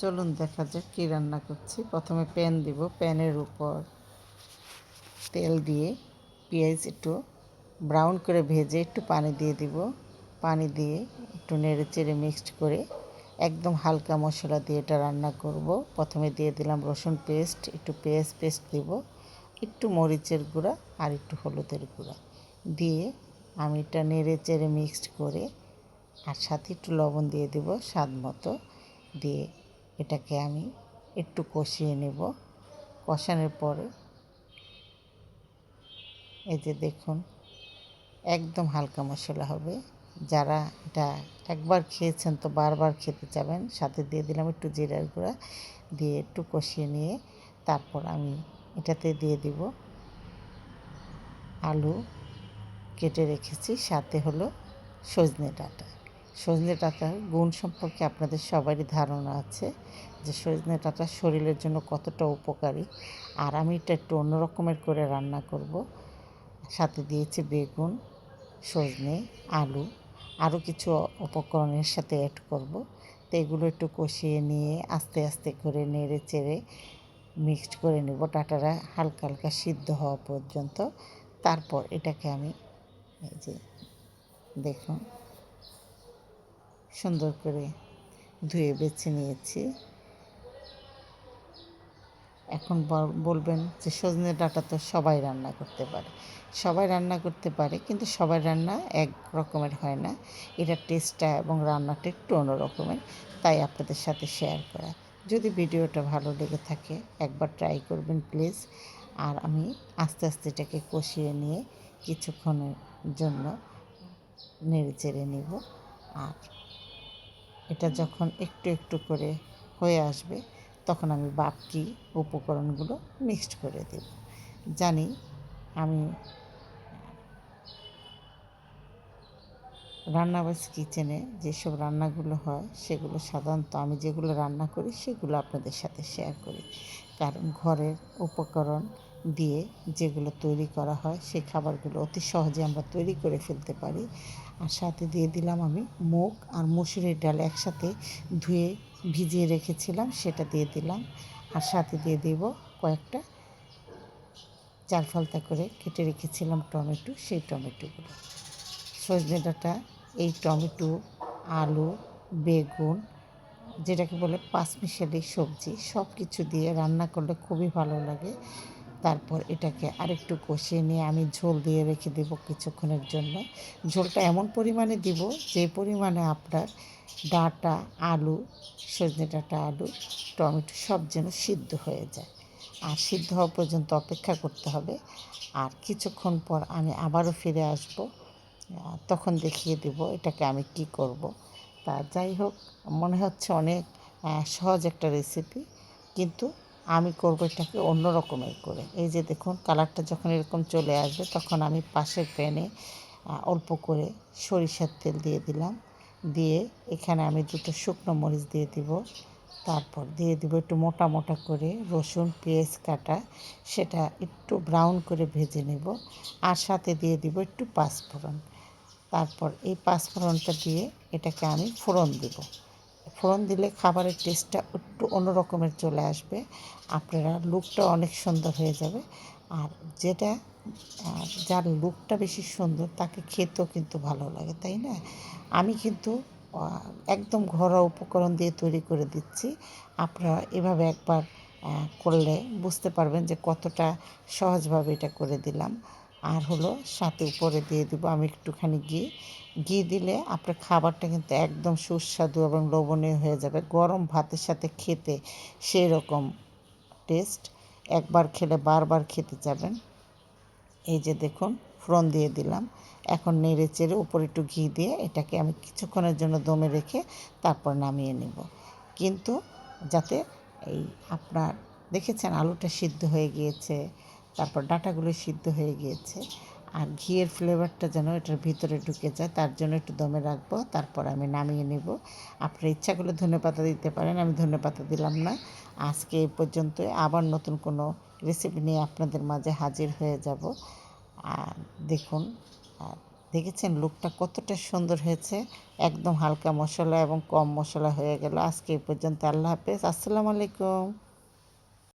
চলুন দেখা যাক কী রান্না করছি। প্রথমে প্যান দিব, প্যানের উপর তেল দিয়ে পেঁয়াজ একটু ব্রাউন করে ভেজে একটু পানি দিয়ে দিব। পানি দিয়ে একটু নেড়ে চেড়ে মিক্সড করে একদম হালকা মশলা দিয়ে এটা রান্না করব। প্রথমে দিয়ে দিলাম রসুন পেস্ট, একটু পেঁয়াজ পেস্ট দিব, একটু মরিচের গুঁড়া আর একটু হলুদের গুঁড়া দিয়ে আমি এটা নেড়ে চেড়ে মিক্সড করে আর সাথে একটু লবণ দিয়ে দেব স্বাদ মতো। দিয়ে এটাকে আমি একটু কষিয়ে নেব। কষানোর পরে এই যে দেখুন একদম হালকা মশলা হবে। যারা এটা একবার খেয়েছেন তো বারবার খেতে চাবেন। সাথে দিয়ে দিলাম একটু জিরার গুঁড়া, দিয়ে একটু কষিয়ে নিয়ে তারপর আমি এটাতে দিয়ে দিব আলু কেটে রেখেছি, সাথে হলো সজনে ডাঁটা। সজনে ডাঁটার গুণ সম্পর্কে আপনাদের সবারই ধারণা আছে যে সজনে ডাঁটা শরীরের জন্য কতটা উপকারী। আর আমি এটা একটু অন্য রকমের করে রান্না করব। সাথে দিয়েছি বেগুন, সজনে, আলু, আরও কিছু উপকরণের সাথে অ্যাড করব। তো এগুলো একটু কষিয়ে নিয়ে আস্তে আস্তে করে নেড়ে চেড়ে মিক্সড করে নেব ডাঁটাটা হালকা হালকা সিদ্ধ হওয়া পর্যন্ত। তারপর এটাকে আমি এই যে দেখুন সুন্দর করে ধুয়ে বেছে নিয়েছি। এখন বলবেন যে সজনে ডাঁটা তো সবাই রান্না করতে পারে। সবাই রান্না করতে পারে, কিন্তু সবার রান্না এক রকমের হয় না। এটার টেস্টটা এবং রান্নাটা একটু অন্য রকমের, তাই আপনাদের সাথে শেয়ার করা। যদি ভিডিওটা ভালো লেগে থাকে একবার ট্রাই করবেন প্লিজ। আর আমি আস্তে আস্তে এটাকে কষিয়ে নিয়ে কিছুক্ষণের জন্য নেড়ে চেড়ে নেব। আর এটা যখন একটু একটু করে হয়ে আসবে তখন আমি বাকি উপকরণগুলো মিক্সড করে দেব। জানি আমি রান্নাবাস কিচেনে যেসব রান্নাগুলো হয় সেগুলো সাধারণত আমি যেগুলো রান্না করি সেগুলো আপনাদের সাথে শেয়ার করি, কারণ ঘরের উপকরণ দিয়ে যেগুলো তৈরি করা হয় সেই খাবারগুলো অতি সহজে আমরা তৈরি করে ফেলতে পারি। আর সাথে দিয়ে দিলাম আমি মুগ আর মসুরের ডাল একসাথে ধুয়ে ভিজিয়ে রেখেছিলাম, সেটা দিয়ে দিলাম। আর সাথে দিয়ে দেব কয়েকটা চার ফালতা করে কেটে রেখেছিলাম টমেটো, সেই টমেটোগুলো। সজনে ডাঁটা, এই টমেটো, আলু, বেগুন, যেটাকে বলে পাঁচমিশালি সবজি, সব কিছু দিয়ে রান্না করলে খুবই ভালো লাগে। তারপর এটাকে আরেকটু কষিয়ে নিয়ে আমি ঝোল দিয়ে রেখে দেব কিছুক্ষণের জন্য। ঝোলটা এমন পরিমাণে দিব যে পরিমাণে আপনার ডাঁটা, আলু, সজনে ডাঁটা, আলু, টমেটো সব যেন সিদ্ধ হয়ে যায়। আর সিদ্ধ হওয়া পর্যন্ত অপেক্ষা করতে হবে। আর কিছুক্ষণ পর আমি আবারও ফিরে আসব, তখন দেখিয়ে দেব এটাকে আমি কি করব। তা যাই হোক, মনে হচ্ছে অনেক সহজ একটা রেসিপি, কিন্তু আমি করব এটাকে অন্য রকমের করে। এই যে দেখুন কালারটা যখন এরকম চলে আসবে তখন আমি পাশের প্যানে অল্প করে সরিষার তেল দিয়ে দিলাম। দিয়ে এখানে আমি দুটো শুকনো মরিচ দিয়ে দিব। তারপর দিয়ে দিব একটু মোটা মোটা করে রসুন পেঁয়াজ কাটা, সেটা একটু ব্রাউন করে ভেজে নেব। আর সাথে দিয়ে দিব একটু পাঁচফোড়ন। তারপর এই পাঁচফোড়নটা দিয়ে এটাকে আমি ফোড়ন দেব। ফোড়ন দিলে খাবারের টেস্টটা একটু অন্য রকমের চলে আসবে, আপনারা লুকটা অনেক সুন্দর হয়ে যাবে। আর যেটা যার লুকটা বেশি সুন্দর তাকে খেতেও কিন্তু ভালো লাগে, তাই না? আমি কিন্তু একদম ঘরোয়া উপকরণ দিয়ে তৈরি করে দিচ্ছি। আপনারা এভাবে একবার করলে বুঝতে পারবেন যে কতটা সহজভাবে এটা করে দিলাম। আর হলো সাথে উপরে দিয়ে দেবো আমি একটুখানি ঘি। ঘি দিলে আপনার খাবারটা কিন্তু একদম সুস্বাদু এবং লোভনীয় হয়ে যাবে। গরম ভাতের সাথে খেতে সেই রকম টেস্ট, একবার খেলে বারবার খেতে যাবেন। এই যে দেখুন ফোড়ন দিয়ে দিলাম। এখন নেড়ে চেড়ে উপরে একটু ঘি দিয়ে এটাকে আমি কিছুক্ষণের জন্য দমে রেখে তারপর নামিয়ে নেব। কিন্তু যাতে এই আপনার দেখেছেন আলুটা সিদ্ধ হয়ে গিয়েছে, তারপর ডাঁটাগুলো সিদ্ধ হয়ে গিয়েছে, আর ঘিয়ের ফ্লেভারটা যেন এটার ভিতরে ঢুকে যায় তার জন্য একটু দমে রাখবো, তারপর আমি নামিয়ে নেব। আপনার ইচ্ছা করলে ধনেপাতা দিতে পারেন, আমি ধনেপাতা দিলাম না। আজকে এই পর্যন্তই, আবার নতুন কোনো রেসিপি নিয়ে আপনাদের মাঝে হাজির হয়ে যাব। আর দেখুন, আর দেখেছেন লুকটা কতটা সুন্দর হয়েছে। একদম হালকা মসলা এবং কম মসলা হয়ে গেল। আজকে এই পর্যন্ত। আল্লাহ হাফেজ। আসসালামু আলাইকুম।